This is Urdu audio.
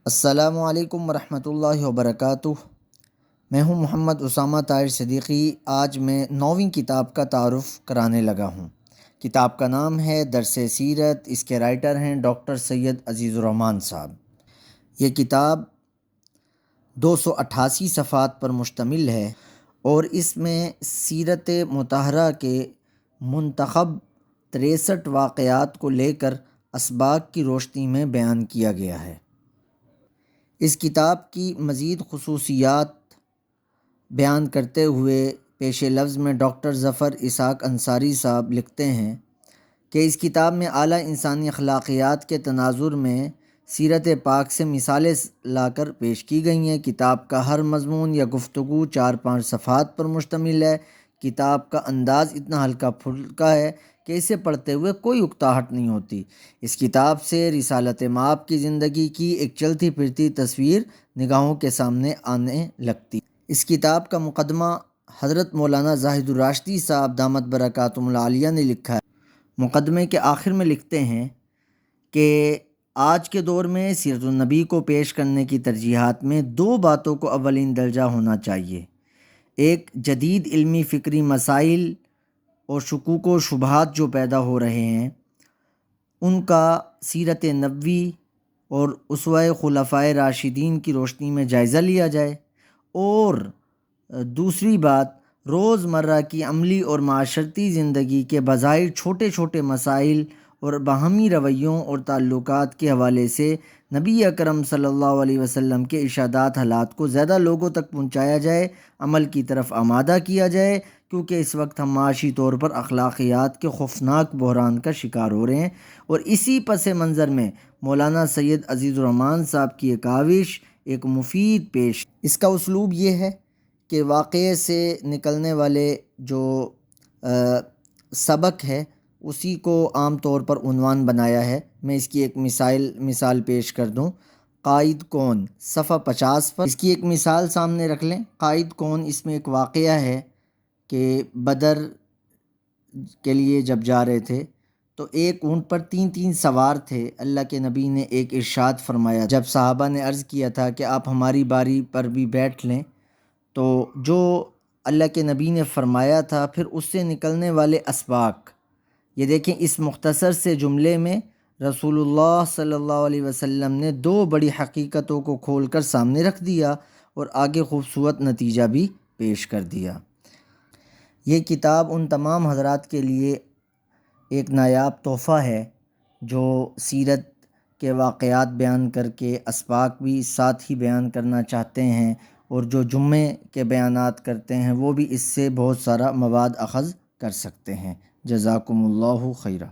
السلام علیکم ورحمۃ اللہ وبرکاتہ۔ میں ہوں محمد اسامہ طاہر صدیقی۔ آج میں 9ویں کتاب کا تعارف کرانے لگا ہوں۔ کتاب کا نام ہے درس سیرت۔ اس کے رائٹر ہیں ڈاکٹر سید عزیز الرحمن صاحب۔ یہ کتاب 288 صفحات پر مشتمل ہے اور اس میں سیرت مطہرہ کے منتخب 63 واقعات کو لے کر اسباق کی روشنی میں بیان کیا گیا ہے۔ اس کتاب کی مزید خصوصیات بیان کرتے ہوئے پیش لفظ میں ڈاکٹر ظفر اسحاق انصاری صاحب لکھتے ہیں کہ اس کتاب میں اعلیٰ انسانی اخلاقیات کے تناظر میں سیرت پاک سے مثالیں لا کر پیش کی گئی ہیں۔ کتاب کا ہر مضمون یا گفتگو 4-5 صفحات پر مشتمل ہے۔ کتاب کا انداز اتنا ہلکا پھلکا ہے کہ اسے پڑھتے ہوئے کوئی اکتاہٹ نہیں ہوتی۔ اس کتاب سے رسالت مآب کی زندگی کی ایک چلتی پھرتی تصویر نگاہوں کے سامنے آنے لگتی۔ اس کتاب کا مقدمہ حضرت مولانا زاہد الراشدی صاحب دامت برکاتہم العالیہ نے لکھا ہے۔ مقدمے کے آخر میں لکھتے ہیں کہ آج کے دور میں سیرت النبی کو پیش کرنے کی ترجیحات میں 2 باتوں کو اولین درجہ ہونا چاہیے۔ ایک، جدید علمی فکری مسائل اور شکوک و شبہات جو پیدا ہو رہے ہیں ان کا سیرت نبوی اور اسوہ خلفائے راشدین کی روشنی میں جائزہ لیا جائے، اور دوسری بات، روزمرہ کی عملی اور معاشرتی زندگی کے بظاہر چھوٹے چھوٹے مسائل اور باہمی رویوں اور تعلقات کے حوالے سے نبی اکرم صلی اللہ علیہ وسلم کے ارشادات حالات کو زیادہ لوگوں تک پہنچایا جائے، عمل کی طرف آمادہ کیا جائے، کیونکہ اس وقت ہم معاشی طور پر اخلاقیات کے خوفناک بحران کا شکار ہو رہے ہیں۔ اور اسی پس منظر میں مولانا سید عزیز الرحمن صاحب کی ایک کاوش، ایک مفید پیش، اس کا اسلوب یہ ہے کہ واقعے سے نکلنے والے جو سبق ہے اسی کو عام طور پر عنوان بنایا ہے۔ میں اس کی ایک مثال پیش کر دوں۔ قائد کون، صفحہ 50 پر اس کی ایک مثال سامنے رکھ لیں۔ قائد کون، اس میں ایک واقعہ ہے کہ بدر کے لیے جب جا رہے تھے تو ایک اونٹ پر 3 سوار تھے۔ اللہ کے نبی نے ایک ارشاد فرمایا، جب صحابہ نے عرض کیا تھا کہ آپ ہماری باری پر بھی بیٹھ لیں، تو جو اللہ کے نبی نے فرمایا تھا پھر اس سے نکلنے والے اسباق، یہ دیکھیں اس مختصر سے جملے میں رسول اللہ صلی اللہ علیہ وسلم نے 2 بڑی حقیقتوں کو کھول کر سامنے رکھ دیا اور آگے خوبصورت نتیجہ بھی پیش کر دیا۔ یہ کتاب ان تمام حضرات کے لیے ایک نایاب تحفہ ہے جو سیرت کے واقعات بیان کر کے اسباق بھی ساتھ ہی بیان کرنا چاہتے ہیں، اور جو جمعے کے بیانات کرتے ہیں وہ بھی اس سے بہت سارا مواد اخذ کر سکتے ہیں۔ جزاکم اللہ خیرہ۔